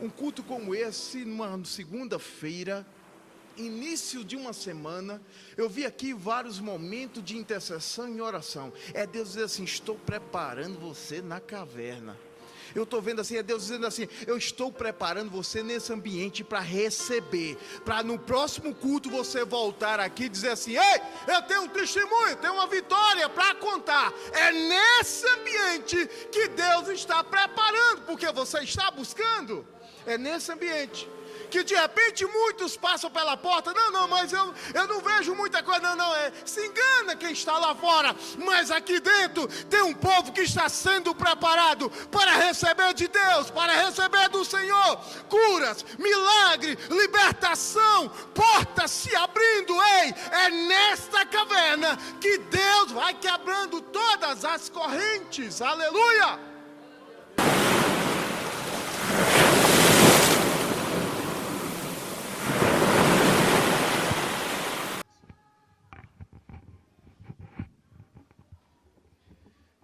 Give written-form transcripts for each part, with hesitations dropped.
Um culto como esse, numa segunda-feira, início de uma semana, eu vi aqui vários momentos de intercessão e oração. É Deus dizendo assim: estou preparando você na caverna. Eu estou vendo assim, é Deus dizendo assim: eu estou preparando você nesse ambiente para receber, para no próximo culto você voltar aqui e dizer assim: ei, eu tenho um testemunho, tenho uma vitória para contar. É nesse ambiente que Deus está preparando, porque você está buscando. É nesse ambiente que de repente muitos passam pela porta. Não, mas eu não vejo muita coisa. Não, se engana quem está lá fora. Mas aqui dentro tem um povo que está sendo preparado para receber de Deus, para receber do Senhor curas, milagre, libertação, portas se abrindo. Ei, é nesta caverna que Deus vai quebrando todas as correntes. Aleluia!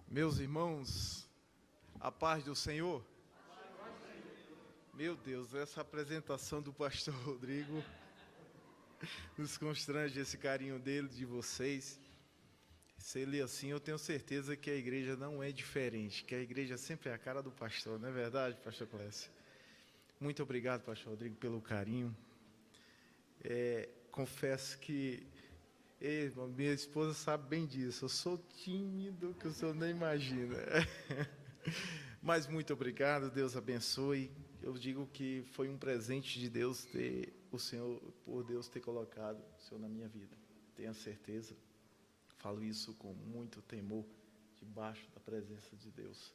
Meus irmãos, a paz do Senhor. Meu Deus, essa apresentação do pastor Rodrigo nos constrange, esse carinho dele, de vocês. Se ele é assim, eu tenho certeza que a igreja não é diferente, que a igreja sempre é a cara do pastor, não é verdade, pastor Clécio? Muito obrigado, pastor Rodrigo, pelo carinho. Confesso que minha esposa sabe bem disso, eu sou tímido, que o senhor nem imagina. Mas muito obrigado, Deus abençoe. Eu digo que foi um presente de Deus por Deus ter colocado o Senhor na minha vida. Tenha certeza, falo isso com muito temor, debaixo da presença de Deus.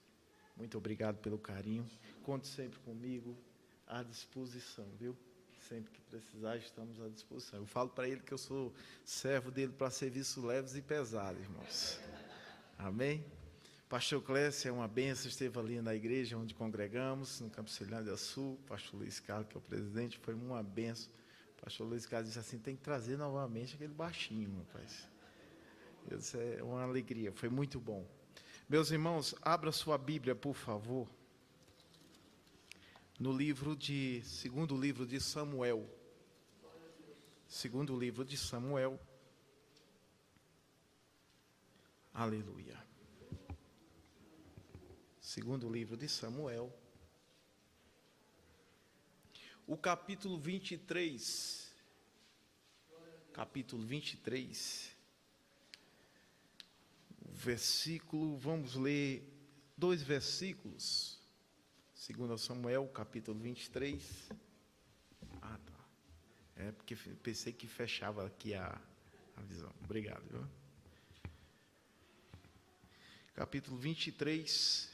Muito obrigado pelo carinho, conte sempre comigo, à disposição, viu? Sempre que precisar, estamos à disposição. Eu falo para ele que eu sou servo dele para serviços leves e pesados, irmãos. Amém? Pastor Clécio é uma bênção, esteve ali na igreja onde congregamos, no Campo Ceilândia Sul. Pastor Luiz Carlos, que é o presidente, foi uma bênção. Pastor Luiz Carlos disse assim: tem que trazer novamente aquele baixinho, rapaz. Isso é uma alegria, foi muito bom. Meus irmãos, abra sua Bíblia, por favor, no segundo livro de Samuel. Segundo livro de Samuel. Aleluia. Segundo livro de Samuel. O capítulo 23. Capítulo 23. Vamos ler 2 versículos. 2 Samuel, capítulo 23. Tá. Porque pensei que fechava aqui a visão. Obrigado, viu? Capítulo 23,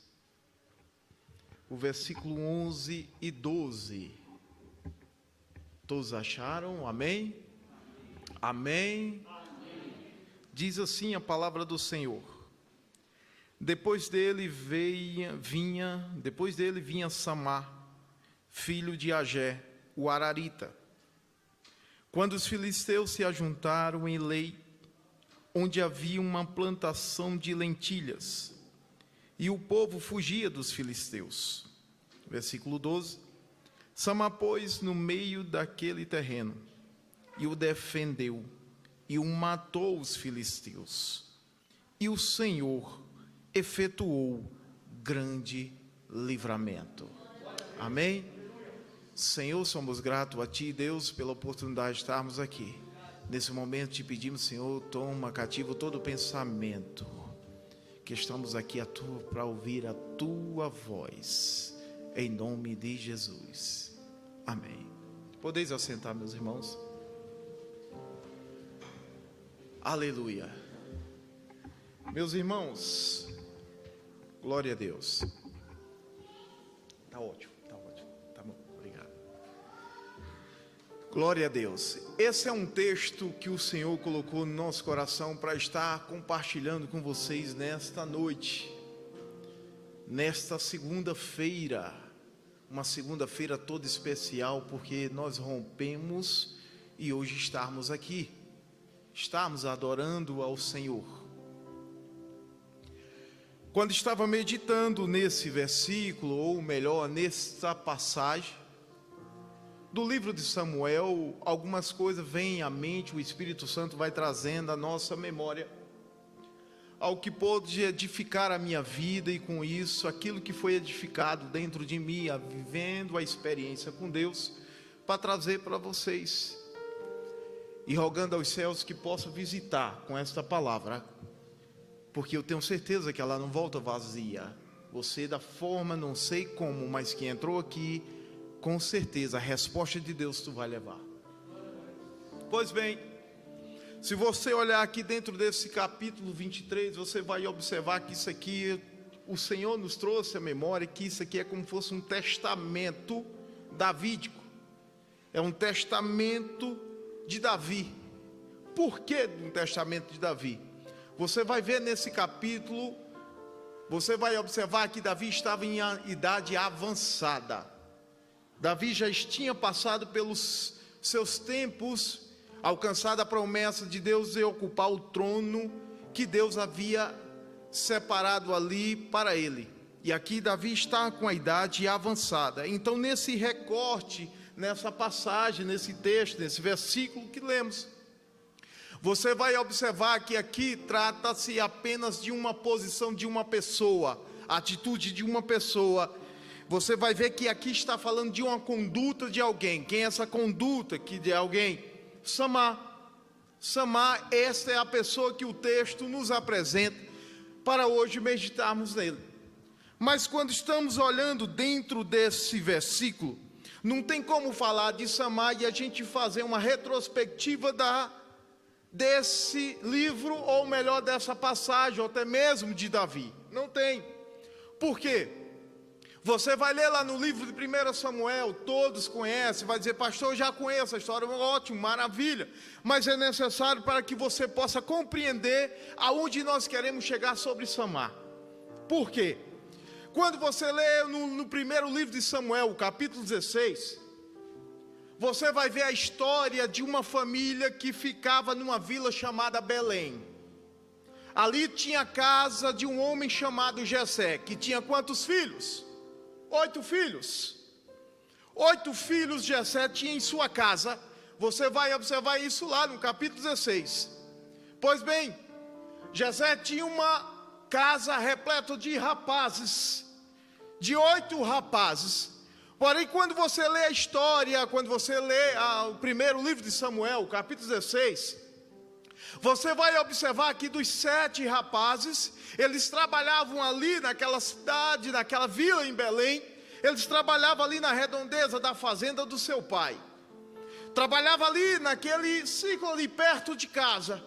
o versículo 11 e 12. Todos acharam? Amém? Amém? Diz assim a palavra do Senhor. Depois dele vinha Samar, filho de Agé, o Ararita. Quando os filisteus se ajuntaram em Lei, onde havia uma plantação de lentilhas, e o povo fugia dos filisteus. Versículo 12. Samar, pois, no meio daquele terreno, e o defendeu, e o matou os filisteus. E o Senhor efetuou grande livramento. Amém? Senhor, somos gratos a Ti, Deus, pela oportunidade de estarmos aqui. Nesse momento te pedimos, Senhor, toma cativo todo pensamento, que estamos aqui para ouvir a Tua voz, em nome de Jesus. Amém. Podeis assentar, meus irmãos. Aleluia. Meus irmãos, glória a Deus. Tá ótimo, tá bom, obrigado. Glória a Deus. Esse é um texto que o Senhor colocou no nosso coração para estar compartilhando com vocês nesta noite, nesta segunda-feira, uma segunda-feira toda especial, porque nós rompemos e hoje estamos aqui, estamos adorando ao Senhor. Quando estava meditando nesse versículo, ou melhor, nesta passagem, do livro de Samuel, algumas coisas vêm à mente, o Espírito Santo vai trazendo à nossa memória ao que pôde edificar a minha vida, e com isso, aquilo que foi edificado dentro de mim, vivendo a experiência com Deus, para trazer para vocês, e rogando aos céus que possa visitar com esta palavra, porque eu tenho certeza que ela não volta vazia. Você, da forma, não sei como, mas que entrou aqui, com certeza a resposta de Deus tu vai levar. Pois bem, se você olhar aqui dentro desse capítulo 23, você vai observar que isso aqui, o Senhor nos trouxe à memória, que isso aqui é como se fosse um testamento davídico. É um testamento de Davi. Por que um testamento de Davi? Você vai ver nesse capítulo, você vai observar que Davi estava em idade avançada. Davi já tinha passado pelos seus tempos, alcançado a promessa de Deus de ocupar o trono que Deus havia separado ali para ele. E aqui Davi está com a idade avançada. Então, nesse recorte, nessa passagem, nesse texto, nesse versículo que lemos, você vai observar que aqui trata-se apenas de uma posição de uma pessoa, a atitude de uma pessoa. Você vai ver que aqui está falando de uma conduta de alguém. Quem é essa conduta que de alguém? Samá. Samá, esta é a pessoa que o texto nos apresenta para hoje meditarmos nele. Mas quando estamos olhando dentro desse versículo, não tem como falar de Samá e a gente fazer uma retrospectiva desse livro, ou melhor, dessa passagem, ou até mesmo de Davi. Não tem. Por quê? Você vai ler lá no livro de 1 Samuel, todos conhecem, vai dizer, pastor, eu já conheço a história, ótimo, maravilha. Mas é necessário para que você possa compreender aonde nós queremos chegar sobre Samá. Por quê? Quando você lê no primeiro livro de Samuel, o capítulo 16, você vai ver a história de uma família que ficava numa vila chamada Belém. Ali tinha a casa de um homem chamado Jessé, que tinha quantos filhos? 8 filhos. 8 filhos Jessé tinha em sua casa. Você vai observar isso lá no capítulo 16. Pois bem, Jessé tinha uma casa repleta de rapazes, de 8 rapazes. Porém, quando você lê a história, quando você lê o primeiro livro de Samuel, o capítulo 16, você vai observar que dos 7 rapazes, eles trabalhavam ali naquela cidade, naquela vila em Belém. Eles trabalhavam ali na redondeza da fazenda do seu pai. Trabalhavam ali naquele ciclo ali perto de casa.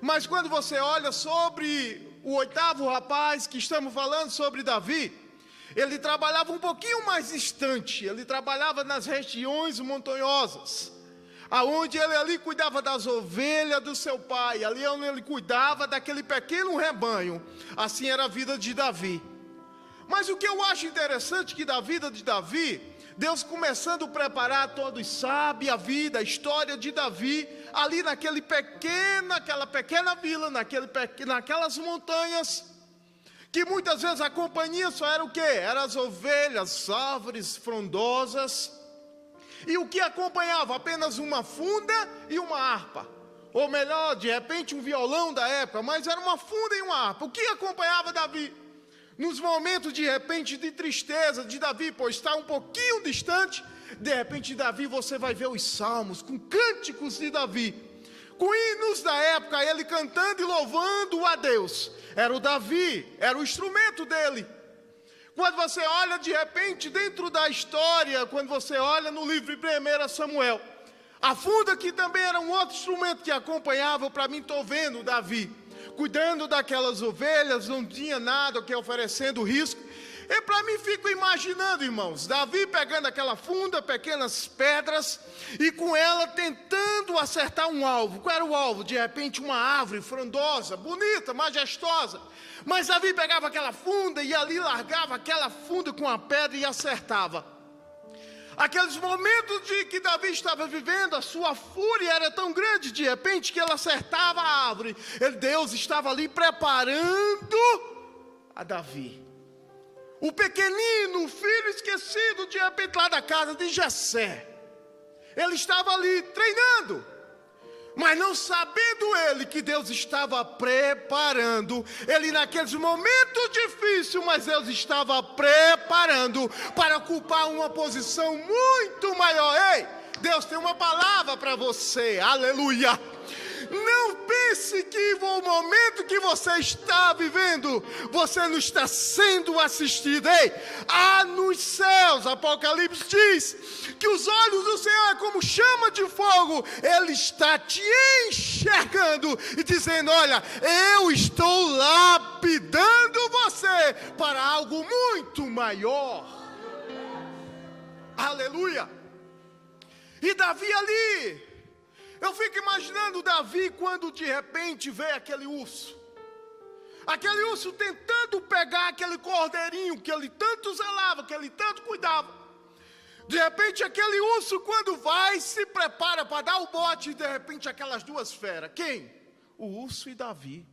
Mas quando você olha sobre o 8º rapaz, que estamos falando sobre Davi, ele trabalhava um pouquinho mais distante. Ele trabalhava nas regiões montanhosas, aonde ele ali cuidava das ovelhas do seu pai, ali onde ele cuidava daquele pequeno rebanho. Assim era a vida de Davi. Mas o que eu acho interessante que da vida de Davi, Deus começando a preparar, todos sabem a vida, a história de Davi, ali naquela pequena vila, naquelas montanhas, que muitas vezes a companhia só era o quê? Eram as ovelhas, árvores frondosas, e o que acompanhava? Apenas uma funda e uma harpa. Ou melhor, de repente um violão da época, mas era uma funda e uma harpa. O que acompanhava Davi? Nos momentos de repente de tristeza de Davi, pois está um pouquinho distante, de repente Davi, você vai ver os salmos, com cânticos de Davi, com hinos da época, ele cantando e louvando a Deus. Era o Davi, era o instrumento dele. Quando você olha de repente dentro da história, quando você olha no livro de 1 Samuel, a funda que também era um outro instrumento que acompanhava, para mim estou vendo Davi, cuidando daquelas ovelhas, não tinha nada que oferecendo risco. E para mim fico imaginando, irmãos, Davi pegando aquela funda, pequenas pedras, e com ela tentando acertar um alvo. Qual era o alvo? De repente uma árvore frondosa, bonita, majestosa. Mas Davi pegava aquela funda e ali largava aquela funda com a pedra e acertava. Aqueles momentos de que Davi estava vivendo, a sua fúria era tão grande, de repente, que ele acertava a árvore. Deus estava ali preparando a Davi. O pequenino, o filho esquecido, de repente, lá da casa de Jessé. Ele estava ali treinando, mas não sabendo ele que Deus estava preparando, ele naqueles momentos difíceis, mas Deus estava preparando para ocupar uma posição muito maior. Ei, Deus tem uma palavra para você, aleluia. Não pense que o momento que você está vivendo, você não está sendo assistido. Ei, há nos céus, Apocalipse diz, que os olhos do Senhor é como chama de fogo. Ele está te enxergando e dizendo, olha, eu estou lapidando você para algo muito maior. Aleluia. E Davi ali, eu fico imaginando Davi quando de repente vê aquele urso tentando pegar aquele cordeirinho que ele tanto zelava, que ele tanto cuidava. De repente aquele urso, quando vai, se prepara para dar o bote, e de repente aquelas duas feras. Quem? O urso e Davi.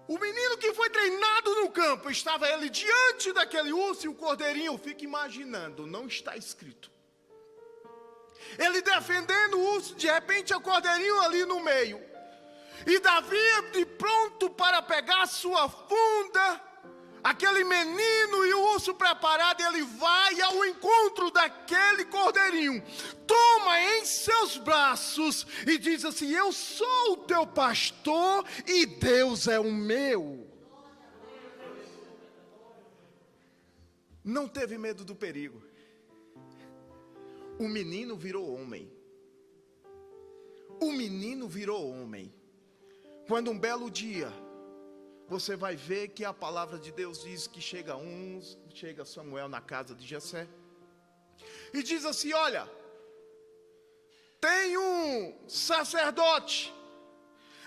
O menino que foi treinado no campo, estava ele diante daquele urso e o cordeirinho. Eu fico imaginando, não está escrito. Ele defendendo o urso, de repente o cordeirinho ali no meio. E Davi de pronto para pegar a sua funda, aquele menino e o urso preparado, ele vai ao encontro daquele cordeirinho, toma em seus braços e diz assim, eu sou o teu pastor e Deus é o meu. Não teve medo do perigo. O menino virou homem. O menino virou homem. Quando um belo dia, você vai ver que a palavra de Deus diz que chega Samuel na casa de Jessé. E diz assim, olha, tem um sacerdote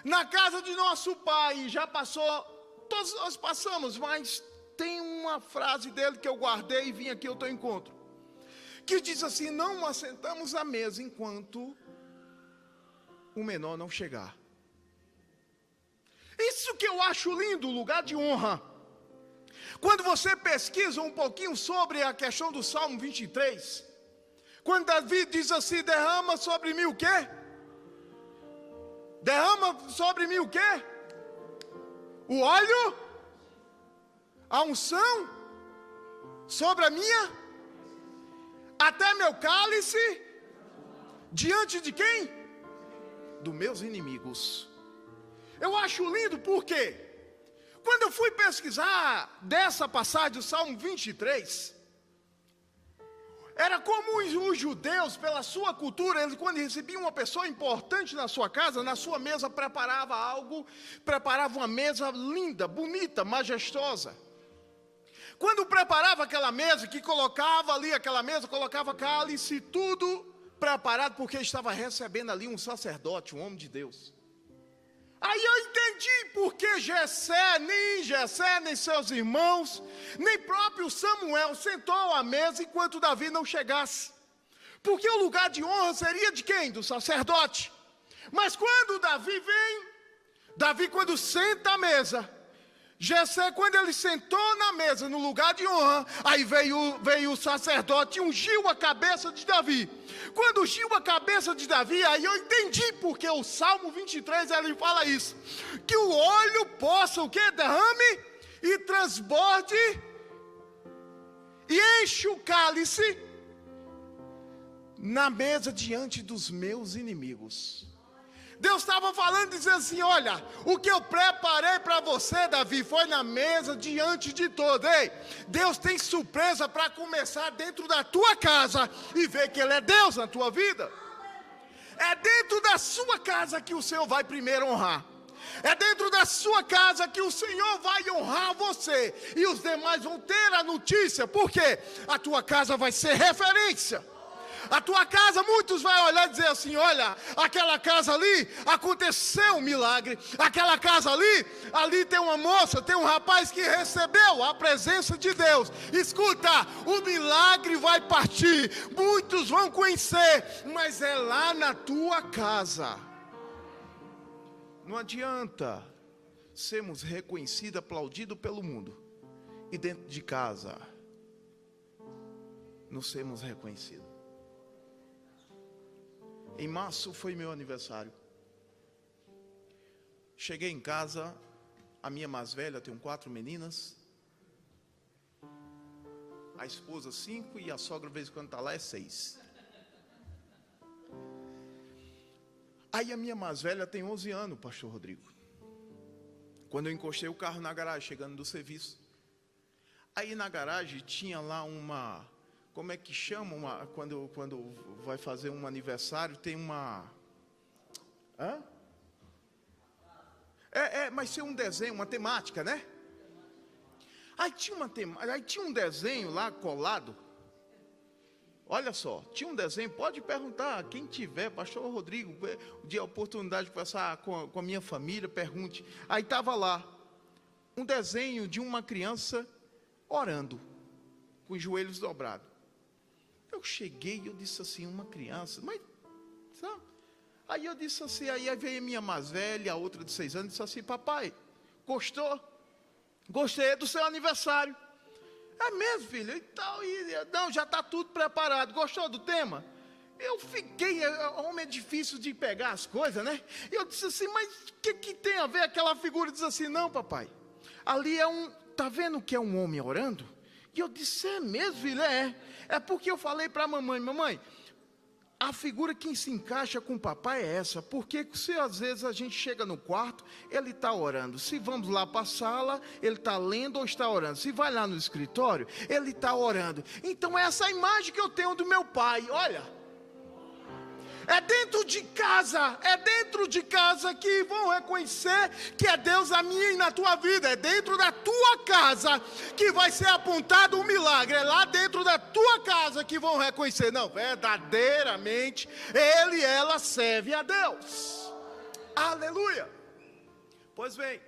na casa de nosso pai. Já passou, todos nós passamos, mas tem uma frase dele que eu guardei e vim aqui ao teu encontro. Que diz assim, não assentamos à mesa enquanto o menor não chegar. Isso que eu acho lindo, lugar de honra. Quando você pesquisa um pouquinho sobre a questão do Salmo 23, quando Davi diz assim, derrama sobre mim o quê? Derrama sobre mim o quê? O óleo? A unção? Sobre a minha? Até meu cálice, diante de quem? Dos meus inimigos. Eu acho lindo porque, quando eu fui pesquisar dessa passagem do Salmo 23, era comum os judeus, pela sua cultura, eles quando recebiam uma pessoa importante na sua casa, na sua mesa preparava uma mesa linda, bonita, majestosa. Quando preparava aquela mesa, que colocava ali aquela mesa, colocava cálice, tudo preparado, porque estava recebendo ali um sacerdote, um homem de Deus. Aí eu entendi porque Jessé, nem seus irmãos, nem próprio Samuel sentou à mesa enquanto Davi não chegasse. Porque o lugar de honra seria de quem? Do sacerdote. Mas quando Davi vem, Davi quando senta à mesa, Jessé, quando ele sentou na mesa, no lugar de honra, aí veio o sacerdote e ungiu a cabeça de Davi. Quando ungiu a cabeça de Davi, aí eu entendi porque o Salmo 23, ele fala isso. Que o óleo possa, o quê? Derrame e transborde e enche o cálice na mesa diante dos meus inimigos. Deus estava falando, dizendo assim, olha, o que eu preparei para você, Davi, foi na mesa diante de todos. Ei, Deus tem surpresa para começar dentro da tua casa e ver que Ele é Deus na tua vida. É dentro da sua casa que o Senhor vai primeiro honrar. É dentro da sua casa que o Senhor vai honrar você. E os demais vão ter a notícia, porque a tua casa vai ser referência. A tua casa, muitos vão olhar e dizer assim, olha, aquela casa ali, aconteceu um milagre. Aquela casa ali tem uma moça, tem um rapaz que recebeu a presença de Deus. Escuta, o milagre vai partir, muitos vão conhecer, mas é lá na tua casa. Não adianta sermos reconhecidos, aplaudidos pelo mundo, e dentro de casa não sermos reconhecidos. Em março foi meu aniversário. Cheguei em casa, a minha mais velha, tenho 4 meninas. A esposa 5 e a sogra, de vez em quando está lá, é 6. Aí a minha mais velha tem 11 anos, pastor Rodrigo. Quando eu encostei o carro na garagem, chegando do serviço. Aí na garagem tinha lá uma... Como é que chama? Quando vai fazer um aniversário, tem uma... Hã? Mas tem um desenho, uma temática, né? Aí tinha um desenho lá colado. Olha só, tinha um desenho, pode perguntar, quem tiver, pastor Rodrigo, de oportunidade de passar com a minha família, pergunte. Aí estava lá, um desenho de uma criança orando, com os joelhos dobrados. Eu cheguei e eu disse assim, uma criança, mas, sabe? Aí eu disse assim, aí veio a minha mais velha, a outra de 6 anos, disse assim, papai, gostou? Gostei do seu aniversário. É mesmo, filho? Então, não, já está tudo preparado. Gostou do tema? Eu fiquei, homem é difícil de pegar as coisas, né? E eu disse assim, mas o que tem a ver aquela figura? Diz assim, não, papai, ali tá vendo que é um homem orando? E eu disse, é mesmo, filho? É porque eu falei para a mamãe, a figura que se encaixa com o papai é essa, porque se às vezes a gente chega no quarto, ele está orando, se vamos lá para a sala, ele está lendo ou está orando, se vai lá no escritório, ele está orando. Então é essa imagem que eu tenho do meu pai, olha, é dentro de casa que vão reconhecer que é Deus na minha e na tua vida, é dentro da tua casa que vai ser apontado um milagre, é lá dentro da tua casa que vão reconhecer, não, verdadeiramente, ele e ela servem a Deus, aleluia. Pois bem,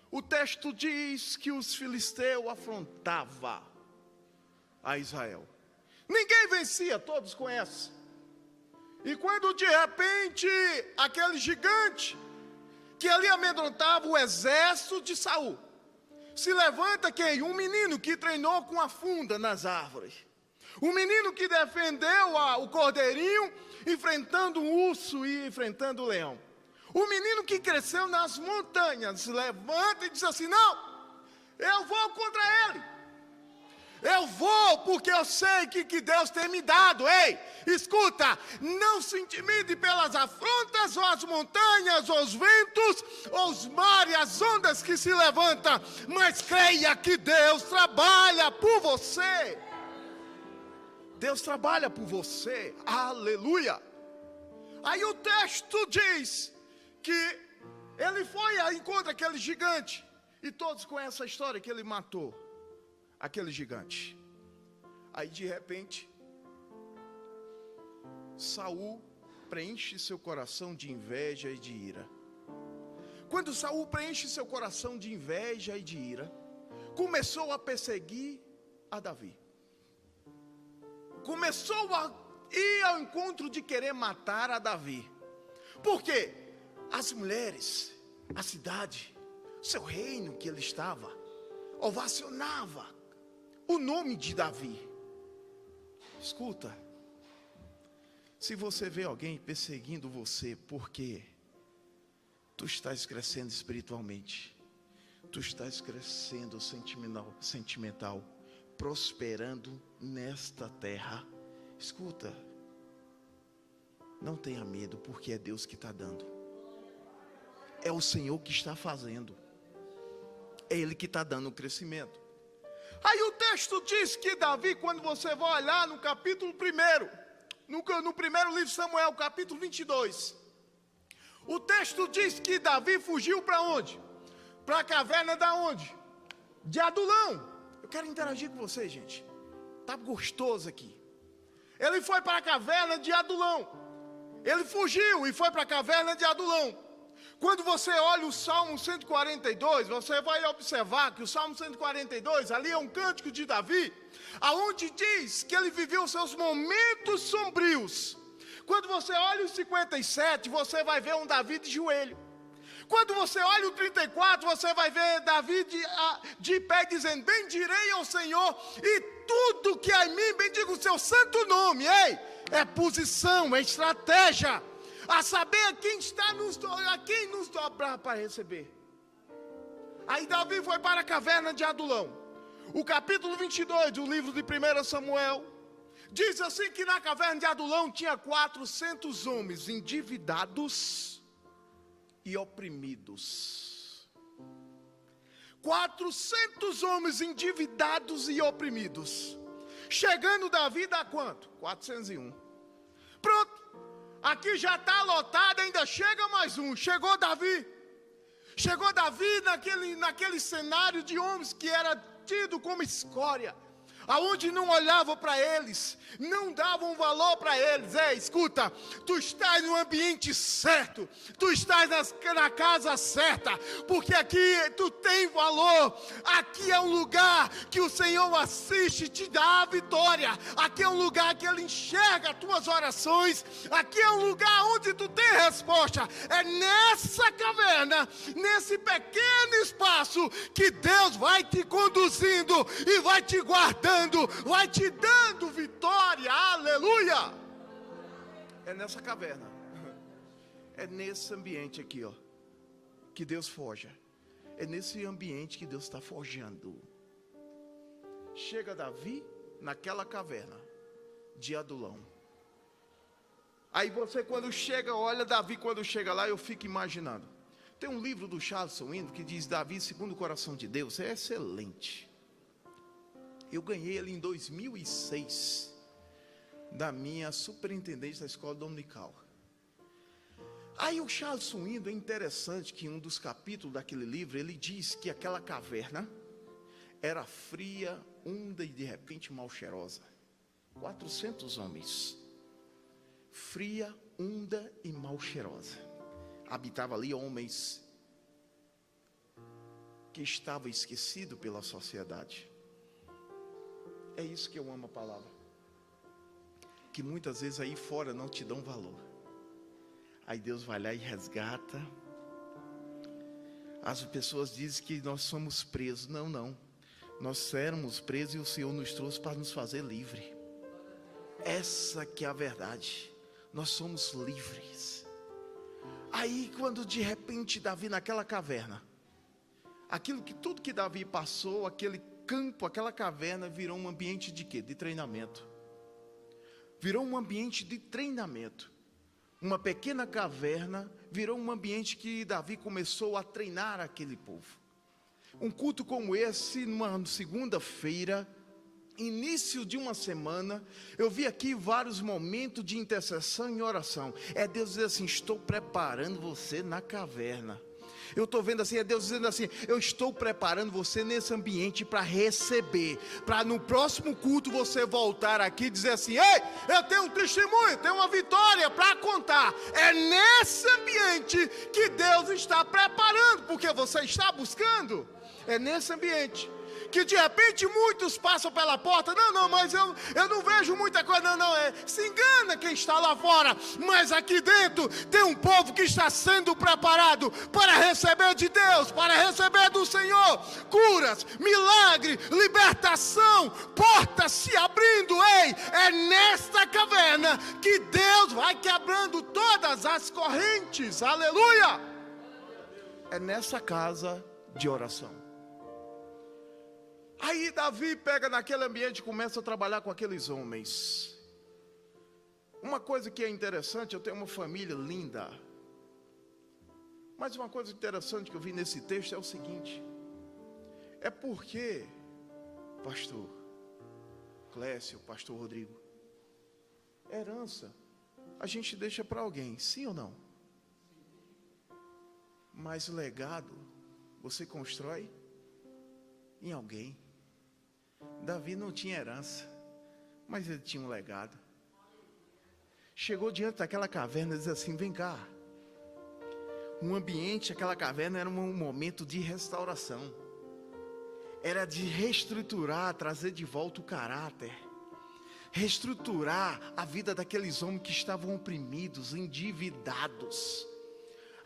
o texto diz que os filisteus afrontavam a Israel, ninguém vencia, todos conhecem. E quando de repente, aquele gigante, que ali amedrontava o exército de Saul, se levanta quem? Um menino que treinou com a funda nas árvores. Um menino que defendeu o cordeirinho, enfrentando o urso e enfrentando o leão. Um menino que cresceu nas montanhas, se levanta e diz assim, não, eu vou contra ele. Eu vou porque eu sei que Deus tem me dado. Ei, escuta, não se intimide pelas afrontas, ou as montanhas, ou os ventos, ou os mares, as ondas que se levantam, mas creia que Deus trabalha por você. Deus trabalha por você, aleluia. Aí o texto diz que ele foi a encontro daquele gigante, e todos conhecem a história que ele matou aquele gigante. Aí de repente Saul preenche seu coração de inveja e de ira. Quando Saul preenche seu coração de inveja e de ira, começou a perseguir a Davi. Começou a ir ao encontro de querer matar a Davi. Por quê? As mulheres, a cidade, seu reino que ele estava, ovacionava o nome de Davi. Escuta, se você vê alguém perseguindo você porque tu estás crescendo espiritualmente, tu estás crescendo sentimental, prosperando nesta terra, escuta, não tenha medo, porque é Deus que está dando, é o Senhor que está fazendo, é Ele que está dando o crescimento. Aí o texto diz que Davi, quando você vai olhar no capítulo 1, no primeiro livro de Samuel, capítulo 22, o texto diz que Davi fugiu para onde? Para a caverna da onde? De Adulão. Eu quero interagir com vocês, gente. Tá gostoso aqui. Ele foi para a caverna de Adulão. Ele fugiu e foi para a caverna de Adulão. Quando você olha o Salmo 142, você vai observar que o Salmo 142, ali é um cântico de Davi, aonde diz que ele viveu seus momentos sombrios. Quando você olha o 57, você vai ver um Davi de joelho. Quando você olha o 34, você vai ver Davi de pé dizendo, bendirei ao Senhor e tudo que há em mim, bendiga o seu santo nome. Ei, é posição, é estratégia, a saber a quem nos dobrar para receber. Aí Davi foi para a caverna de Adulão. O capítulo 22 do livro de 1 Samuel diz assim que na caverna de Adulão tinha 400 homens endividados e oprimidos. 400 homens endividados e oprimidos. Chegando Davi dá quanto? 401. Pronto. Aqui já está lotado, ainda chega mais um. Chegou Davi naquele cenário de homens que era tido como escória, aonde não olhavam para eles, não davam valor para eles. Escuta, tu estás no ambiente certo, tu estás na casa certa, porque aqui tu tem valor. Aqui é um lugar que o Senhor assiste e te dá a vitória. Aqui é um lugar que Ele enxerga as tuas orações. Aqui é um lugar onde tu tem resposta. É nessa caverna, nesse pequeno espaço, que Deus vai te conduzindo e vai te guardando, vai te dando vitória, aleluia. É nessa caverna, é nesse ambiente aqui, ó, que Deus forja. É nesse ambiente que Deus está forjando. Chega Davi naquela caverna de Adulão. Aí você quando chega, olha Davi quando chega lá, eu fico imaginando. Tem um livro do Charles Swindoll que diz Davi segundo o coração de Deus. É excelente. Eu ganhei ele em 2006, da minha superintendente da escola dominical. Aí o Charles Swindoll, é interessante que em um dos capítulos daquele livro, ele diz que aquela caverna era fria, úmida e de repente mal cheirosa. 400 homens, fria, úmida e mal cheirosa. Habitava ali homens que estavam esquecidos pela sociedade. É isso que eu amo a palavra. Que muitas vezes aí fora não te dão valor. Aí Deus vai lá e resgata. As pessoas dizem que nós somos presos. Não. Nós éramos presos e o Senhor nos trouxe para nos fazer livre. Essa que é a verdade. Nós somos livres. Aí quando de repente Davi naquela caverna, tudo que Davi passou, aquele campo, aquela caverna virou um ambiente de quê? De treinamento. Virou um ambiente de treinamento. Uma pequena caverna virou um ambiente que Davi começou a treinar aquele povo. Um culto como esse, numa segunda-feira, início de uma semana, eu vi aqui vários momentos de intercessão e oração. É Deus dizer assim, estou preparando você na caverna. Eu estou vendo assim, é Deus dizendo assim, eu estou preparando você nesse ambiente para receber, para no próximo culto você voltar aqui e dizer assim, ei, eu tenho um testemunho, tenho uma vitória para contar. É nesse ambiente que Deus está preparando, porque você está buscando. É nesse ambiente que de repente muitos passam pela porta, não, mas eu não vejo muita coisa, se engana quem está lá fora, mas aqui dentro tem um povo que está sendo preparado para receber de Deus, para receber do Senhor, curas, milagre, libertação, portas se abrindo. É nesta caverna que Deus vai quebrando todas as correntes, aleluia. É nessa casa de oração. Aí Davi pega naquele ambiente e começa a trabalhar com aqueles homens. Uma coisa que é interessante, eu tenho uma família linda. Mas uma coisa interessante que eu vi nesse texto é o seguinte. É porque, pastor Clécio, pastor Rodrigo, herança a gente deixa para alguém, sim ou não? Mas legado você constrói em alguém. Davi não tinha herança, mas ele tinha um legado. Chegou diante daquela caverna e disse assim, vem cá. Um ambiente, aquela caverna era um momento de restauração. Era de reestruturar, trazer de volta o caráter. Reestruturar a vida daqueles homens que estavam oprimidos, endividados.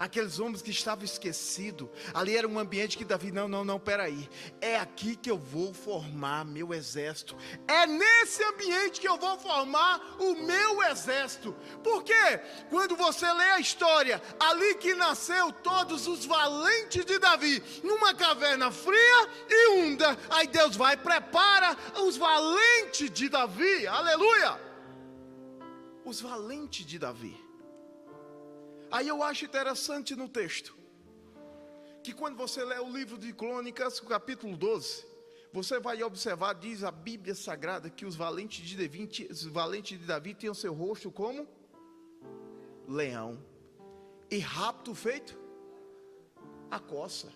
Aqueles homens que estavam esquecidos. Ali era um ambiente que Davi, não, peraí. É aqui que eu vou formar meu exército. É nesse ambiente que eu vou formar o meu exército. Porque quando você lê a história, ali que nasceu todos os valentes de Davi, numa caverna fria e úmida, aí Deus vai e prepara os valentes de Davi. Aleluia! Os valentes de Davi. Aí eu acho interessante no texto, que quando você lê o livro de Crônicas, capítulo 12, você vai observar, diz a Bíblia Sagrada, que os valentes de Davi tinham seu rosto como leão, e rapto feito a coça.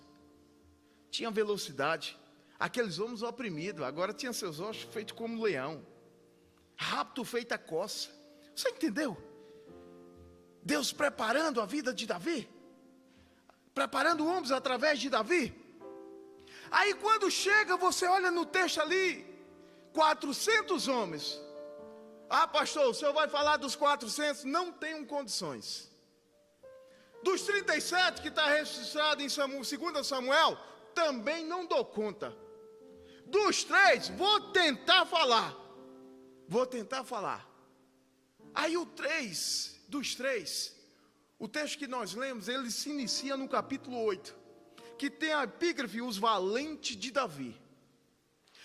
Tinha velocidade. Aqueles homens oprimidos, agora tinham seus ossos feitos como leão, rapto feito a coça. Você entendeu? Deus preparando a vida de Davi, preparando homens através de Davi. Aí quando chega, você olha no texto ali, 400 homens. Ah, pastor, o senhor vai falar dos 400? Não tenho condições. Dos 37 que está registrado em 2 Samuel, também não dou conta. Dos 3, vou tentar falar. Aí dos 3, o texto que nós lemos, ele se inicia no capítulo 8, que tem a epígrafe, os valentes de Davi.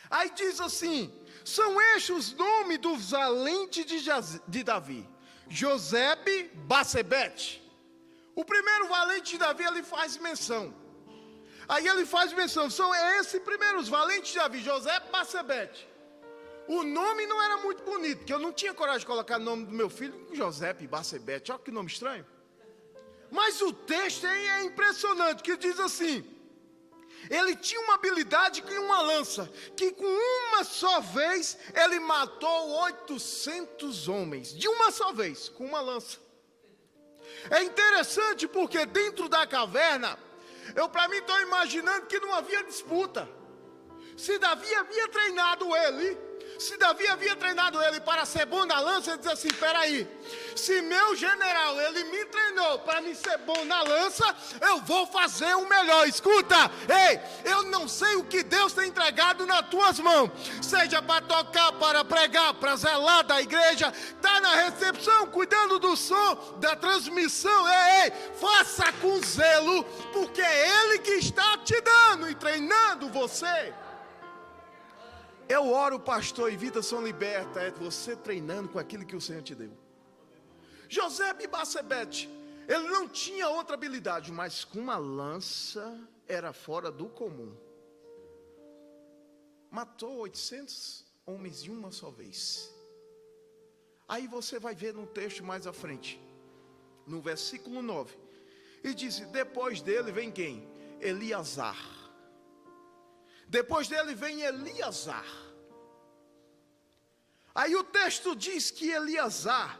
Aí diz assim, são estes os nomes dos valentes de Davi: Josebe, Basebete. O primeiro valente de Davi, ele faz menção. Aí ele faz menção, são esses primeiros valentes de Davi, Josebe, Basebete. O nome não era muito bonito, porque eu não tinha coragem de colocar o nome do meu filho José e Basebete. Olha que nome estranho. Mas o texto é impressionante, que diz assim: ele tinha uma habilidade com uma lança, que com uma só vez ele matou 800 homens. De uma só vez, com uma lança. É interessante porque dentro da caverna, eu para mim estou imaginando que não havia disputa. Se Davi havia treinado ele para ser bom na lança, ele diz assim, peraí, se meu general, ele me treinou para me ser bom na lança, eu vou fazer o melhor. Escuta, ei, eu não sei o que Deus tem entregado nas tuas mãos, seja para tocar, para pregar, para zelar da igreja, está na recepção, cuidando do som, da transmissão, ei, faça com zelo, porque é Ele que está te dando e treinando você. Eu oro, pastor, e vidas são libertas. É você treinando com aquilo que o Senhor te deu. José Basebete, ele não tinha outra habilidade, mas com uma lança era fora do comum. Matou 800 homens de uma só vez. Aí você vai ver no texto mais à frente, no versículo 9. E diz, depois dele vem quem? Eleazar. Depois dele vem Eleazar. Aí o texto diz que Eleazar,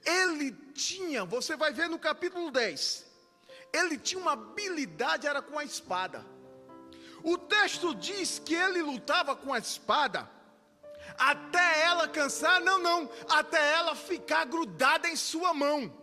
ele tinha, você vai ver no capítulo 10, ele tinha uma habilidade, era com a espada. O texto diz que ele lutava com a espada, até ela cansar, até ela ficar grudada em sua mão.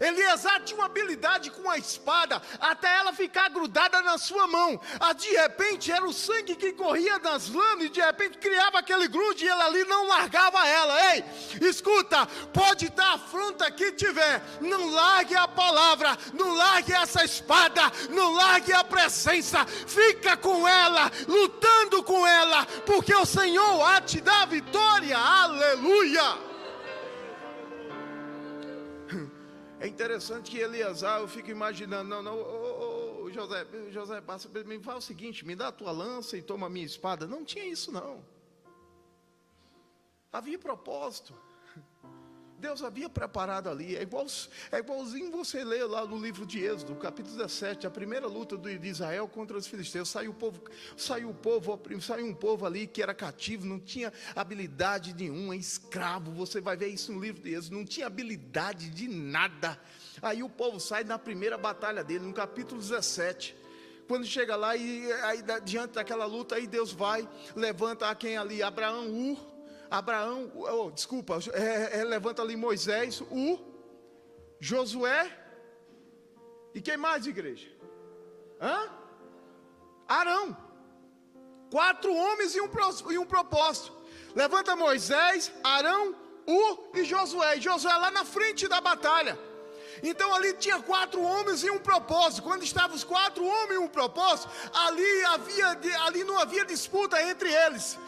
Eleazar tinha uma habilidade com a espada, até ela ficar grudada na sua mão. De repente era o sangue que corria nas lâminas, e de repente criava aquele grude, e ele ali não largava ela. Ei, escuta, pode estar a afronta que tiver, não largue a palavra, não largue essa espada, não largue a presença, fica com ela, lutando com ela, porque o Senhor há te dar vitória. Aleluia. É interessante que Eleazar, eu fico imaginando, José, passa, me fala o seguinte, me dá a tua lança e toma a minha espada. Não tinha isso não. Havia propósito. Deus havia preparado ali. É igualzinho você lê lá no livro de Êxodo, capítulo 17, a primeira luta de Israel contra os filisteus. Saiu um povo ali que era cativo, não tinha habilidade nenhuma, escravo. Você vai ver isso no livro de Êxodo, não tinha habilidade de nada. Aí o povo sai na primeira batalha dele, no capítulo 17. Quando chega lá, e aí diante daquela luta, aí Deus vai, levanta a quem ali? levanta ali Moisés, Josué E quem mais, igreja? Arão. 4 homens e um propósito. Levanta Moisés, Arão, e Josué. E Josué lá na frente da batalha. Então ali tinha 4 homens e um propósito. Quando estavam os 4 homens e um propósito, ali não havia disputa entre eles.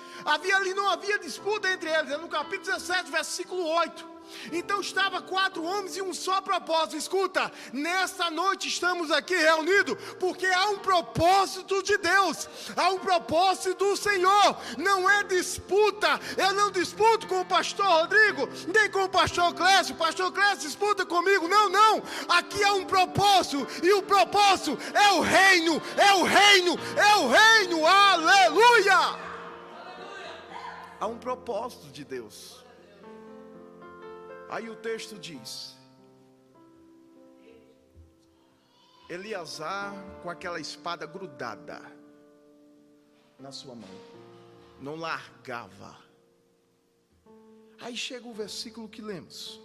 Não havia disputa entre eles. É no capítulo 17, versículo 8. Então estava 4 homens e um só propósito. Escuta, nesta noite estamos aqui reunidos porque há um propósito de Deus, há um propósito do Senhor. Não é disputa. Eu não disputo com o pastor Rodrigo, nem com o pastor Clécio. O pastor Clécio disputa comigo. Não, aqui há um propósito, e o propósito é o reino, aleluia. Há um propósito de Deus. Aí o texto diz: Eleazar com aquela espada grudada na sua mão, não largava. Aí chega o versículo que lemos,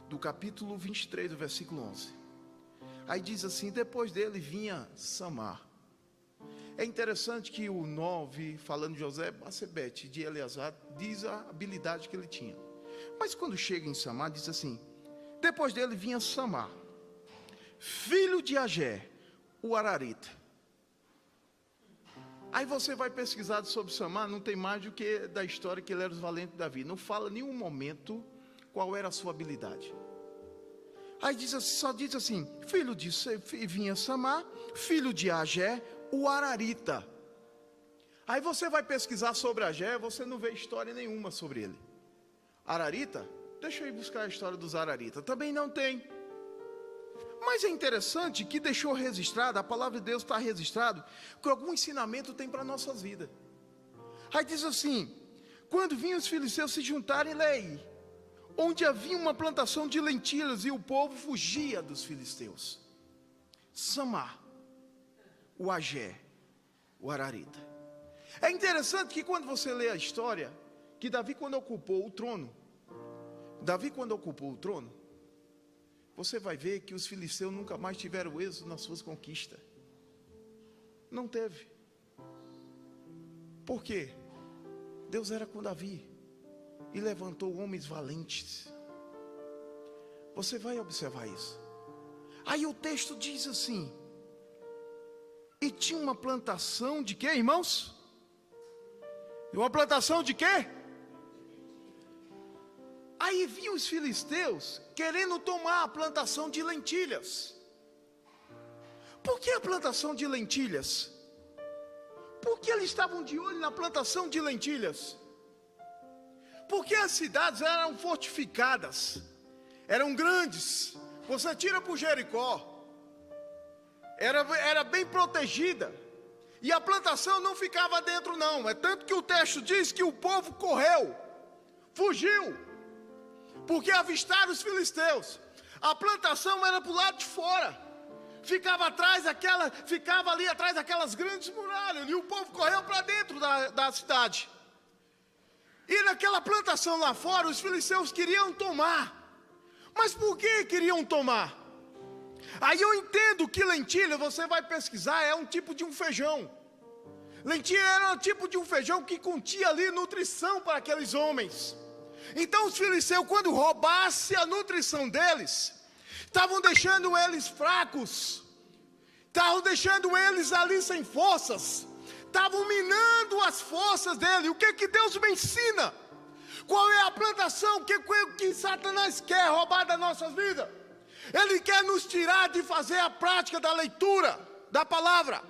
do capítulo 23, do versículo 11. Aí diz assim: depois dele vinha Samar. É interessante que o 9, falando de José, Basebete, de Eleazar, diz a habilidade que ele tinha. Mas quando chega em Samar, diz assim: depois dele vinha Samar, filho de Agé, o Ararita. Aí você vai pesquisar sobre Samar, não tem mais do que da história que ele era os valentes de Davi. Não fala em nenhum momento qual era a sua habilidade. Aí diz assim, só diz assim: vinha Samar, filho de Agé, o Ararita. Aí você vai pesquisar sobre Agé, você não vê história nenhuma sobre ele. Ararita, deixa eu ir buscar a história dos Ararita, também não tem. Mas é interessante que deixou registrado, a palavra de Deus está registrado, que algum ensinamento tem para nossas vidas. Aí diz assim: quando vinham os filisteus se juntarem em Lei, onde havia uma plantação de lentilhas, e o povo fugia dos filisteus. Samar, o Agé, o Ararita. É interessante que quando você lê a história, que Davi quando ocupou o trono, você vai ver que os filisteus nunca mais tiveram êxito nas suas conquistas. Não teve. Por quê? Deus era com Davi e levantou homens valentes. Você vai observar isso. Aí o texto diz assim: e tinha uma plantação de quê, irmãos? Uma plantação de quê? Aí vinham os filisteus querendo tomar a plantação de lentilhas. Por que a plantação de lentilhas? Porque eles estavam de olho na plantação de lentilhas. Porque as cidades eram fortificadas, eram grandes. Você tira para Jericó, era bem protegida. E a plantação não ficava dentro não. É tanto que o texto diz que o povo correu, fugiu, porque avistaram os filisteus. A plantação era para o lado de fora, ficava ali atrás daquelas grandes muralhas, e o povo correu para dentro da cidade. E naquela plantação lá fora, os filisteus queriam tomar. Mas por que queriam tomar? Aí eu entendo que lentilha, você vai pesquisar, é um tipo de um feijão. Lentilha era um tipo de um feijão que continha ali nutrição para aqueles homens. Então os filisteus, quando roubasse a nutrição deles, estavam deixando eles fracos, estavam deixando eles ali sem forças, estavam minando as forças dele. O que Deus me ensina? Qual é a plantação que Satanás quer roubar das nossas vidas? Ele quer nos tirar de fazer a prática da leitura da palavra,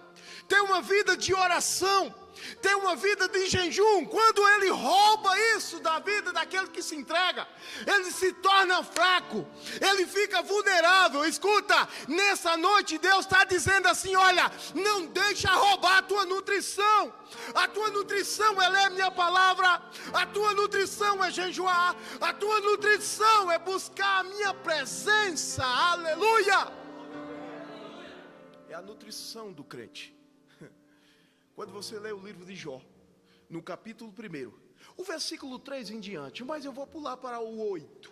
ter uma vida de oração, ter uma vida de jejum. Quando ele rouba isso da vida daquele que se entrega, ele se torna fraco, ele fica vulnerável. Escuta, nessa noite Deus está dizendo assim: olha, não deixa roubar a tua nutrição. A tua nutrição, ela é minha palavra. A tua nutrição é jejuar. A tua nutrição é buscar a minha presença. Aleluia. É a nutrição do crente. Quando você lê o livro de Jó, no capítulo 1, o versículo 3 em diante, mas eu vou pular para o 8.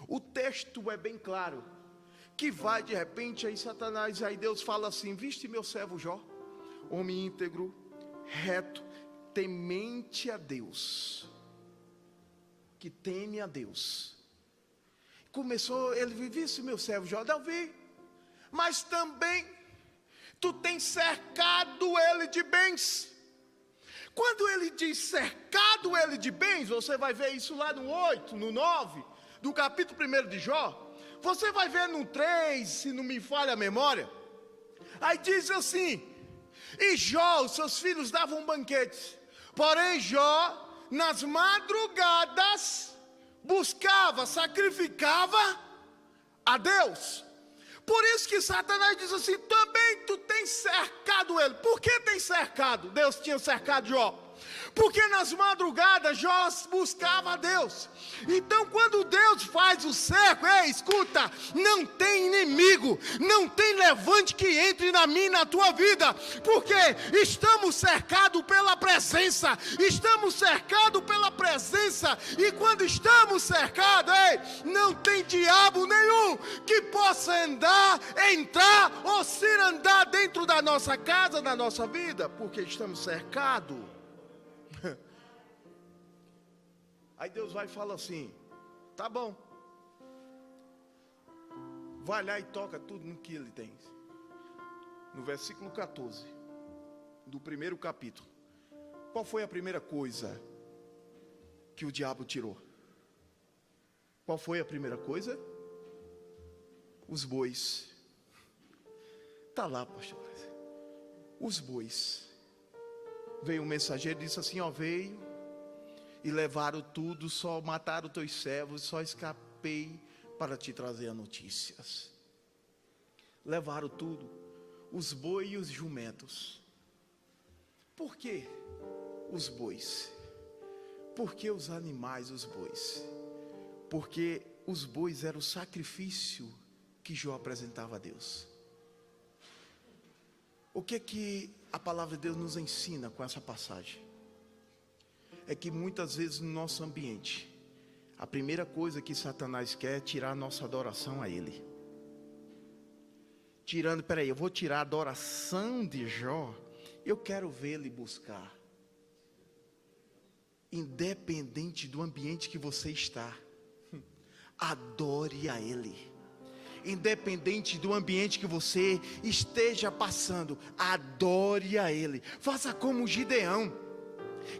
O texto é bem claro, que vai de repente, aí Satanás, aí Deus fala assim: viste meu servo Jó, homem íntegro, reto, temente a Deus, que teme a Deus. Começou, ele visse meu servo Jó, Davi, mas também tu tens cercado ele de bens. Quando ele diz cercado ele de bens, você vai ver isso lá no 8, no 9, do capítulo 1 de Jó. Você vai ver no 3, se não me falha a memória. Aí diz assim: e Jó, os seus filhos davam banquetes. Porém Jó, nas madrugadas, buscava, sacrificava a Deus. Por isso que Satanás diz assim: também tu tens cercado ele. Por que tem cercado? Deus tinha cercado Jó. Porque nas madrugadas Jó buscava a Deus. Então quando Deus faz o cerco, escuta, não tem inimigo, não tem levante que entre na minha e na tua vida, porque estamos cercados pela presença, e quando estamos cercados, não tem diabo nenhum que possa entrar ou se andar dentro da nossa casa, da nossa vida, porque estamos cercados. Aí Deus vai e fala assim: tá bom, vai lá e toca tudo no que ele tem. No versículo 14 do primeiro capítulo, qual foi a primeira coisa que o diabo tirou? Qual foi a primeira coisa? Os bois. Está lá, pastor. Os bois. Veio um mensageiro e disse assim: veio e levaram tudo, só mataram teus servos, só escapei para te trazer as notícias. Levaram tudo, os bois e os jumentos. Por que os bois? Por que os animais, os bois? Porque os bois eram o sacrifício que Jó apresentava a Deus. O que a palavra de Deus nos ensina com essa passagem? É que muitas vezes no nosso ambiente, a primeira coisa que Satanás quer é tirar a nossa adoração a Ele. Eu vou tirar a adoração de Jó, eu quero vê-lo buscar. Independente do ambiente que você está, adore a Ele. Independente do ambiente que você esteja passando, adore a Ele. Faça como Gideão,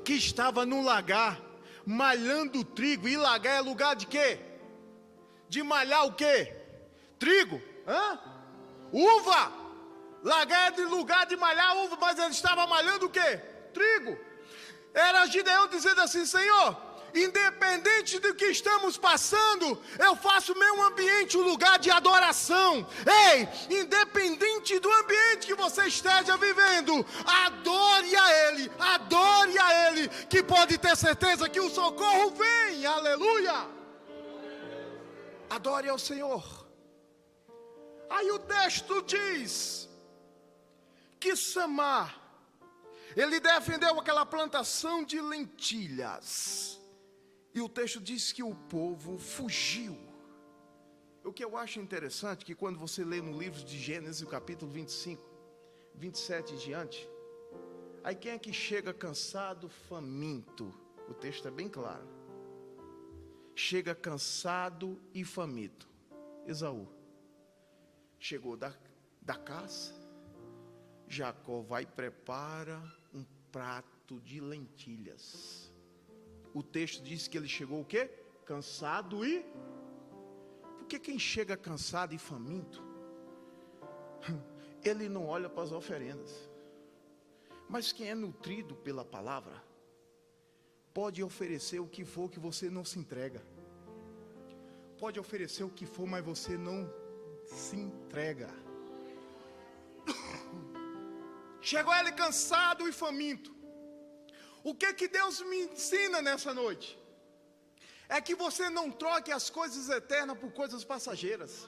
que estava no lagar, malhando trigo. E lagar é lugar de quê? De malhar o quê? Trigo, uva. Lagar é lugar de malhar uva, mas ele estava malhando o quê? Trigo. Era Gideão dizendo assim: Senhor, independente do que estamos passando, eu faço meu ambiente um lugar de adoração. Independente do ambiente que você esteja vivendo, adore a Ele, que pode ter certeza que o socorro vem. Aleluia! Adore ao Senhor. Aí o texto diz que Samar, ele defendeu aquela plantação de lentilhas. E o texto diz que o povo fugiu. O que eu acho interessante, que quando você lê no livro de Gênesis, capítulo 25, 27 e diante, aí quem é que chega cansado, faminto? O texto é bem claro. Chega cansado e faminto. Esaú. Chegou da caça. Jacó vai e prepara um prato de lentilhas. O texto diz que ele chegou o quê? Cansado e... Porque quem chega cansado e faminto, ele não olha para as oferendas. Mas quem é nutrido pela palavra, pode oferecer o que for, que você não se entrega. Pode oferecer o que for, mas você não se entrega. Chegou ele cansado e faminto. O que Deus me ensina nessa noite? É que você não troque as coisas eternas por coisas passageiras.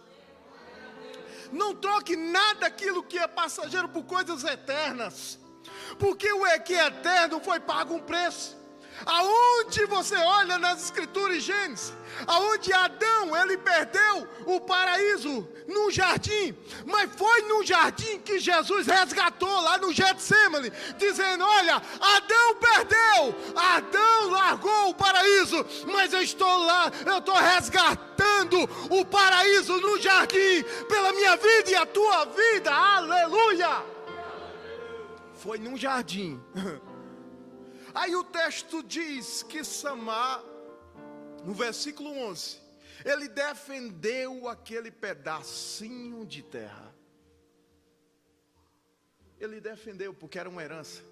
Não troque nada daquilo que é passageiro por coisas eternas. Porque o que é eterno foi pago um preço. Aonde você olha nas escrituras em Gênesis, aonde Adão, ele perdeu o paraíso no jardim, mas foi no jardim que Jesus resgatou, lá no Getsemane, dizendo: olha, Adão perdeu, Adão largou o paraíso, mas eu estou lá, eu estou resgatando o paraíso no jardim, pela minha vida e a tua vida, aleluia. Foi num jardim. Aí o texto diz que Samar, no versículo 11, ele defendeu aquele pedacinho de terra. Ele defendeu porque era uma herança.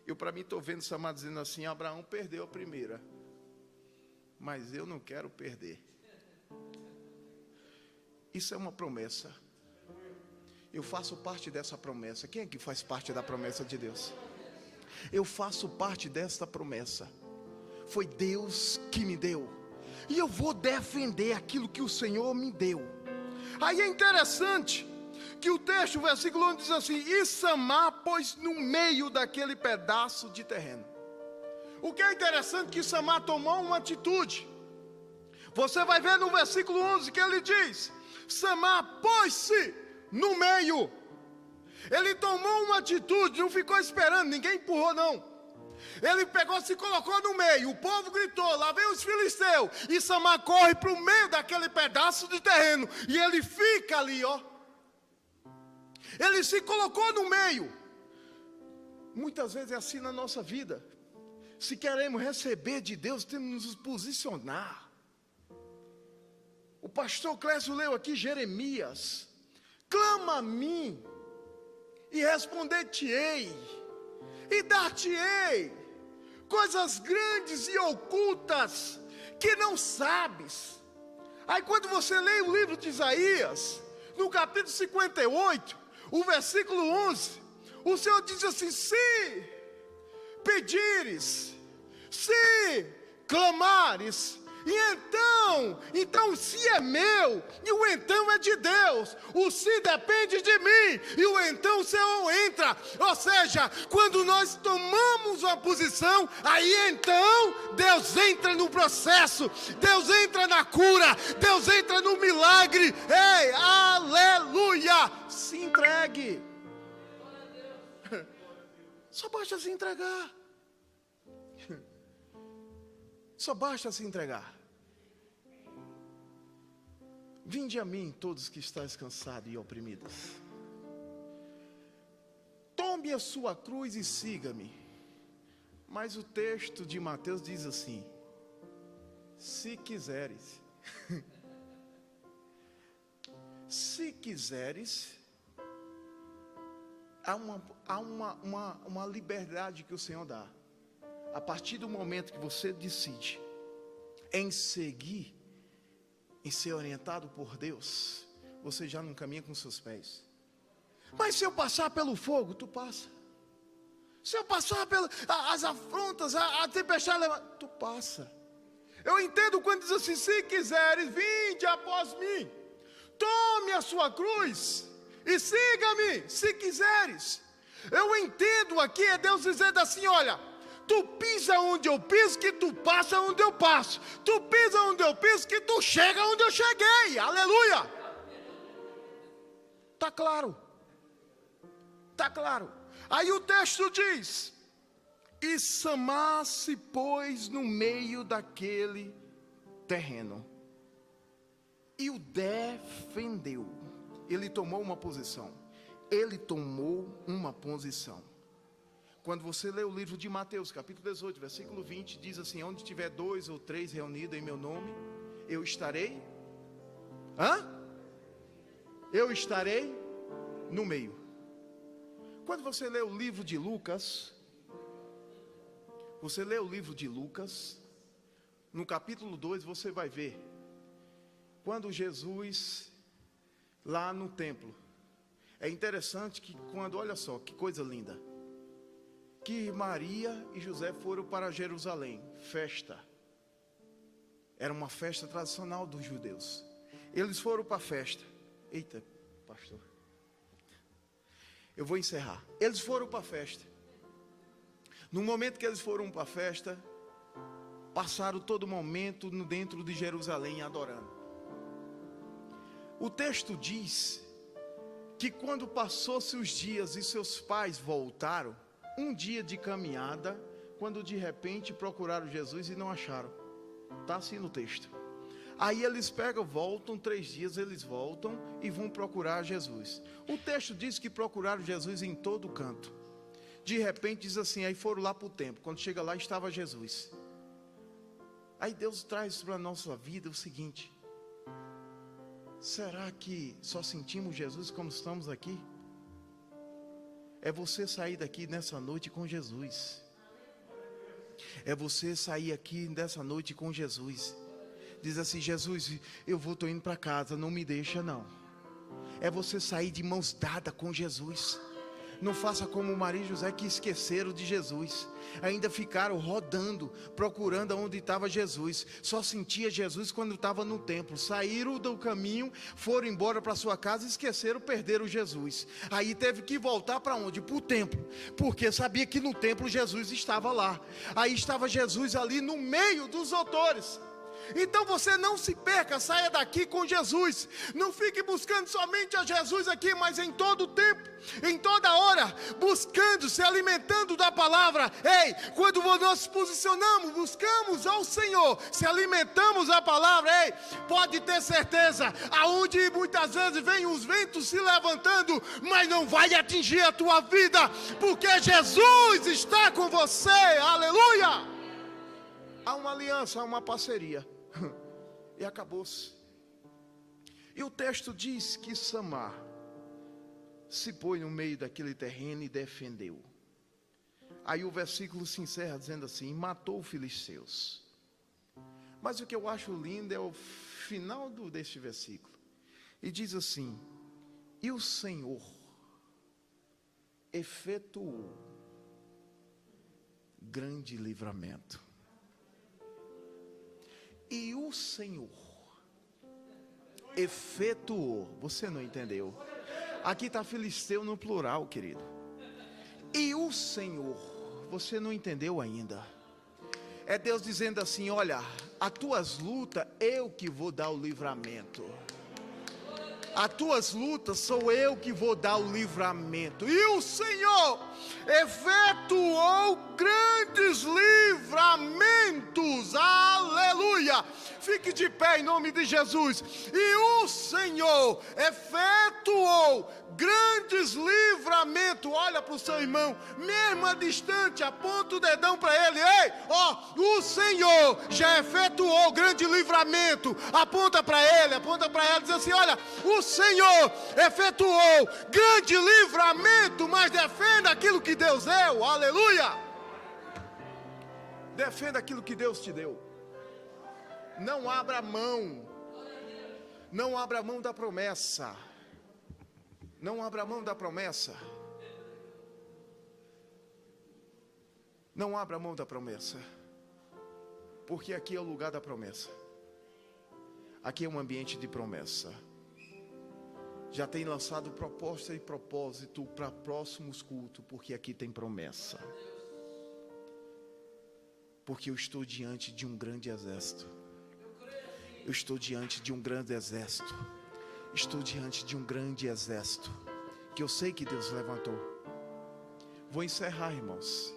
Eu, para mim, estou vendo Samar dizendo assim: Abraão perdeu a primeira, mas eu não quero perder. Isso é uma promessa. Eu faço parte dessa promessa. Quem é que faz parte da promessa de Deus? Eu faço parte desta promessa. Foi Deus que me deu, e eu vou defender aquilo que o Senhor me deu. Aí é interessante que o texto, o versículo 1 diz assim: e Samar pôs no meio daquele pedaço de terreno. O que é interessante, que Samar tomou uma atitude. Você vai ver no versículo 11 que ele diz: Samar pôs-se no meio. Ele tomou uma atitude, não ficou esperando, ninguém empurrou não. Ele pegou, se colocou no meio, o povo gritou, lá vem os filisteus, e Samar corre para o meio daquele pedaço de terreno, e ele fica ali, ó. Ele se colocou no meio. Muitas vezes é assim na nossa vida. Se queremos receber de Deus, temos que nos posicionar. O pastor Clécio leu aqui Jeremias: clama a mim, e responder-te-ei, e dar-te-ei coisas grandes e ocultas que não sabes. Aí quando você lê o livro de Isaías, no capítulo 58, o versículo 11, o Senhor diz assim: se pedires, se clamares, e então se é meu, e o então é de Deus, o se depende de mim, e o então o Senhor entra. Ou seja, quando nós tomamos uma posição, aí então Deus entra no processo, Deus entra na cura, Deus entra no milagre. Ei, aleluia! Se entregue. Só basta se entregar. Só basta se entregar. Vinde a mim, todos que estáis cansados e oprimidos. Tome a sua cruz e siga-me. Mas o texto de Mateus diz assim: se quiseres. Se quiseres, há uma liberdade que o Senhor dá. A partir do momento que você decide em seguir, em ser orientado por Deus, você já não caminha com seus pés. Mas se eu passar pelo fogo, tu passa. Se eu passar pelas afrontas, a tempestade, tu passa. Eu entendo quando diz assim: se quiseres, vinde após mim, tome a sua cruz e siga-me, se quiseres. Eu entendo aqui, é Deus dizendo assim: olha, tu pisa onde eu piso, que tu passa onde eu passo. Tu pisa onde eu piso, que tu chega onde eu cheguei. Aleluia. Está claro. Está claro. Aí o texto diz: e Samar se pôs no meio daquele terreno e o defendeu. Ele tomou uma posição. Ele tomou uma posição. Quando você lê o livro de Mateus, capítulo 18, versículo 20, diz assim: onde tiver 2 ou 3 reunidos em meu nome, eu estarei. Eu estarei no meio. Quando você lê o livro de Lucas, no capítulo 2, você vai ver, quando Jesus, lá no templo, é interessante que quando, olha só, que coisa linda, que Maria e José foram para Jerusalém, festa, era uma festa tradicional dos judeus, eles foram para a festa, eita pastor, eu vou encerrar, eles foram para a festa, No momento que eles foram para a festa, passaram todo momento dentro de Jerusalém adorando. O texto diz que quando passou-se os dias e seus pais voltaram, um dia de caminhada, quando de repente procuraram Jesus e não acharam. Está assim no texto. Aí eles pegam, voltam, 3 dias eles voltam e vão procurar Jesus. O texto diz que procuraram Jesus em todo canto. De repente diz assim, aí foram lá para o templo. Quando chega lá estava Jesus. Aí Deus traz para a nossa vida o seguinte: será que só sentimos Jesus como estamos aqui? É você sair daqui nessa noite com Jesus. É você sair aqui nessa noite com Jesus. Diz assim, Jesus, estou indo para casa, não me deixa não. É você sair de mãos dadas com Jesus. Não faça como Maria e José, que esqueceram de Jesus. Ainda ficaram rodando, procurando onde estava Jesus. Só sentia Jesus quando estava no templo. Saíram do caminho, foram embora para sua casa, esqueceram, perderam Jesus. Aí teve que voltar para onde? Para o templo. Porque sabia que no templo Jesus estava lá. Aí estava Jesus ali no meio dos doutores. Então você não se perca, saia daqui com Jesus. Não fique buscando somente a Jesus aqui, mas em todo o tempo, em toda hora, buscando, se alimentando da palavra. Ei, quando nós nos posicionamos, buscamos ao Senhor, se alimentamos da palavra, ei, pode ter certeza, aonde muitas vezes vem os ventos se levantando, mas não vai atingir a tua vida, porque Jesus está com você, aleluia. Há uma aliança, há uma parceria. E acabou-se. E o texto diz que Samar se pôs no meio daquele terreno e defendeu. Aí o versículo se encerra dizendo assim: matou os filisteus. Mas o que eu acho lindo é o final deste versículo. E diz assim: e o Senhor efetuou grande livramento. E o Senhor efetuou. Você não entendeu? Aqui está filisteu no plural, querido. E o Senhor, você não entendeu ainda. É Deus dizendo assim: olha, as tuas lutas, eu que vou dar o livramento. As tuas lutas, sou eu que vou dar o livramento. E o Senhor efetuou grandes livramentos. Aleluia. Fique de pé em nome de Jesus. E o Senhor efetuou grandes livramentos. Olha para o seu irmão, mesmo a distante, aponta o dedão para ele. Ei, ó, o Senhor já efetuou grande livramento. Aponta para ele, diz assim: olha, o Senhor efetuou grande livramento, mas defenda aquilo que Deus deu. Aleluia. Defenda aquilo que Deus te deu. Não abra mão. Não abra mão da promessa. Não abra mão da promessa. Não abra mão da promessa. Porque aqui é o lugar da promessa. Aqui é um ambiente de promessa. Já tem lançado proposta e propósito para próximos cultos, porque aqui tem promessa. Porque eu estou diante de um grande exército. Eu estou diante de um grande exército. Estou diante de um grande exército que eu sei que Deus levantou. Vou encerrar, irmãos.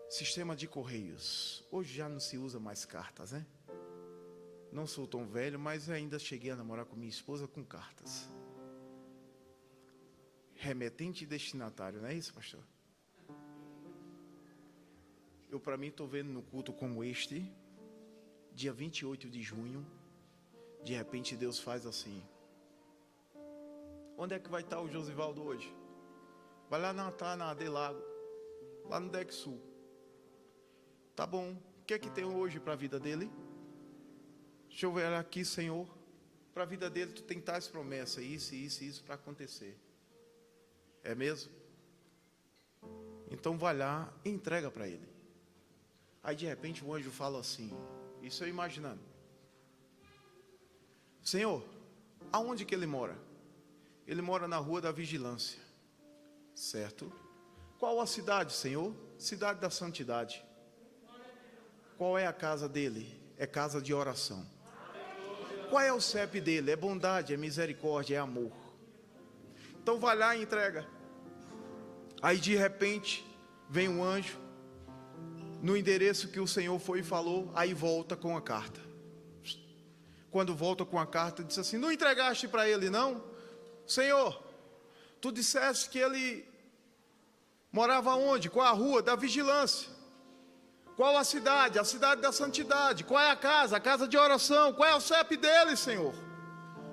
Sistema de correios. Hoje já não se usa mais cartas, né? Não sou tão velho, mas ainda cheguei a namorar com minha esposa com cartas. Remetente e destinatário, não é isso, pastor? Eu, para mim, estou vendo no culto como este, dia 28 de junho, de repente Deus faz assim: onde é que vai estar o Josivaldo hoje? Vai lá na Adelago, lá no Deck Sul. Tá bom, o que é que tem hoje para a vida dele? Deixa eu ver aqui, Senhor. Para a vida dele, tu tem tais promessas, isso para acontecer. É mesmo? Então vai lá e entrega para ele. Aí de repente o anjo fala assim, isso eu imaginando: Senhor, aonde que ele mora? Ele mora na rua da vigilância. Certo? Qual a cidade, Senhor? Cidade da santidade. Qual é a casa dele? É casa de oração. Qual é o CEP dele? É bondade, é misericórdia, é amor. Então vai lá e entrega. Aí de repente vem um anjo no endereço que o Senhor foi e falou, aí volta com a carta. Quando volta com a carta, diz assim: não entregaste para ele não? Senhor, tu disseste que ele morava onde? Qual a rua? Da vigilância. Qual a cidade? A cidade da santidade. Qual é a casa? A casa de oração. Qual é o CEP dele, Senhor?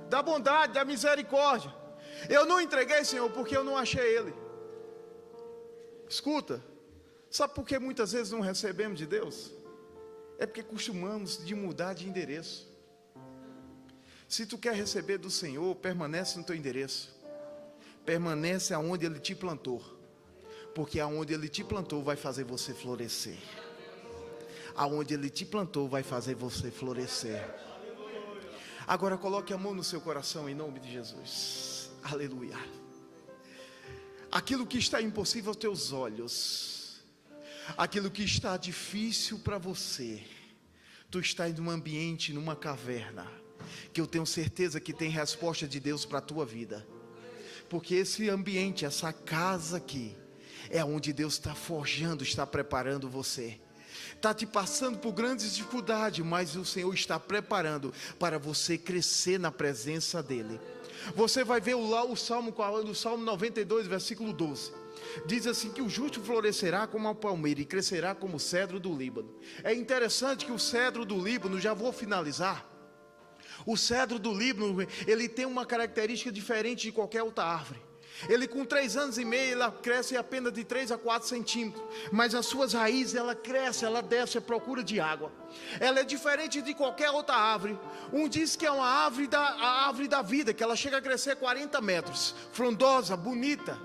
Da bondade, da misericórdia. Eu não entreguei, Senhor, porque eu não achei ele. Escuta, sabe por que muitas vezes não recebemos de Deus? É porque costumamos de mudar de endereço. Se tu quer receber do Senhor, permanece no teu endereço. Permanece aonde Ele te plantou. Porque aonde Ele te plantou vai fazer você florescer. Aonde Ele te plantou vai fazer você florescer. Agora coloque a mão no seu coração em nome de Jesus. Aleluia. Aquilo que está impossível aos teus olhos, aquilo que está difícil para você, tu está em um ambiente, numa caverna, que eu tenho certeza que tem resposta de Deus para a tua vida. Porque esse ambiente, essa casa aqui, é onde Deus está forjando, está preparando você. Está te passando por grandes dificuldades, mas o Senhor está preparando para você crescer na presença dEle. Você vai ver lá o Salmo 92, versículo 12. Diz assim que o justo florescerá como a palmeira e crescerá como o cedro do Líbano. É interessante que o cedro do Líbano, já vou finalizar. O cedro do Líbano, ele tem uma característica diferente de qualquer outra árvore. Ele com 3 anos e meio, ela cresce apenas de 3 a 4 centímetros. Mas as suas raízes, ela cresce, ela desce à procura de água. Ela é diferente de qualquer outra árvore. Um diz que é uma árvore a árvore da vida, que ela chega a crescer 40 metros. Frondosa, bonita.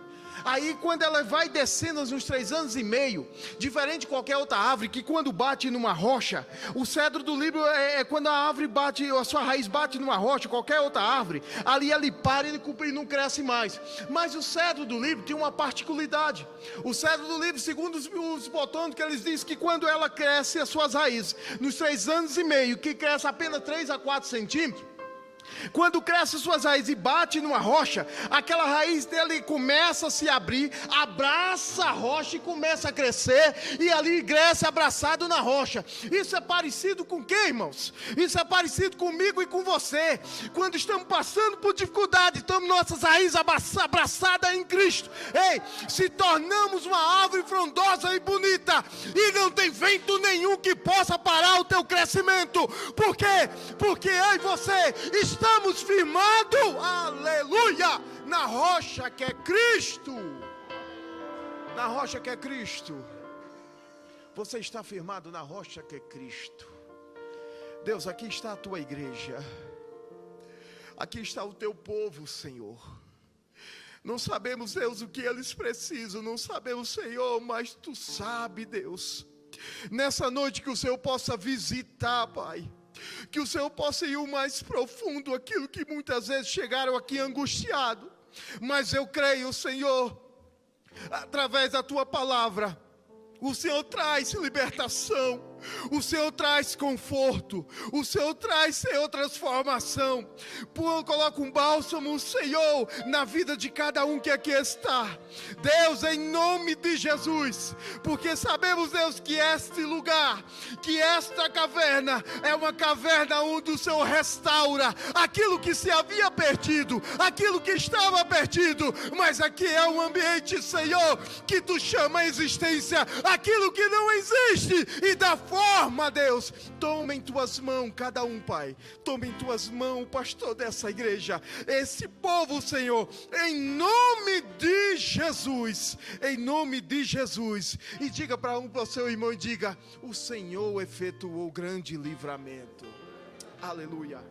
Aí quando ela vai descendo nos 3 anos e meio, diferente de qualquer outra árvore, que quando bate numa rocha, o cedro do Líbano é quando a árvore bate, a sua raiz bate numa rocha, qualquer outra árvore, ali ele para e não cresce mais. Mas o cedro do Líbano tem uma particularidade. O cedro do Líbano, segundo os botânicos, eles dizem que quando ela cresce as suas raízes, nos 3 anos e meio, que cresce apenas 3 a 4 centímetros, quando cresce suas raízes e bate numa rocha, aquela raiz dele começa a se abrir, abraça a rocha e começa a crescer, e ali cresce abraçado na rocha. Isso é parecido com o quê, irmãos? Isso é parecido comigo e com você. Quando estamos passando por dificuldade, estamos nossas raízes abraçadas em Cristo. Ei, se tornamos uma árvore frondosa e bonita, e não tem vento nenhum que possa parar o teu crescimento. Por quê? Porque eu e você estamos firmados, aleluia, na rocha que é Cristo. Na rocha que é Cristo. Você está firmado na rocha que é Cristo. Deus, aqui está a tua igreja. Aqui está o teu povo, Senhor. Não sabemos, Deus, o que eles precisam. Não sabemos, Senhor, mas tu sabes, Deus. Nessa noite que o Senhor possa visitar, Pai. Que o Senhor possa ir o mais profundo, aquilo que muitas vezes chegaram aqui angustiado. Mas eu creio, Senhor, através da tua palavra, o Senhor traz libertação, o Senhor traz conforto, o Senhor traz, Senhor, transformação. Coloca um bálsamo, Senhor, na vida de cada um que aqui está. Deus, em nome de Jesus, porque sabemos, Deus, que este lugar, que esta caverna é uma caverna onde o Senhor restaura aquilo que se havia perdido, aquilo que estava perdido. Mas aqui é um ambiente, Senhor, que tu chama a existência aquilo que não existe, e da forma, Deus, toma em tuas mãos cada um, Pai. Toma em tuas mãos o pastor dessa igreja, esse povo, Senhor, em nome de Jesus, em nome de Jesus. E diga para o seu irmão, e diga: o Senhor efetuou grande livramento. Aleluia.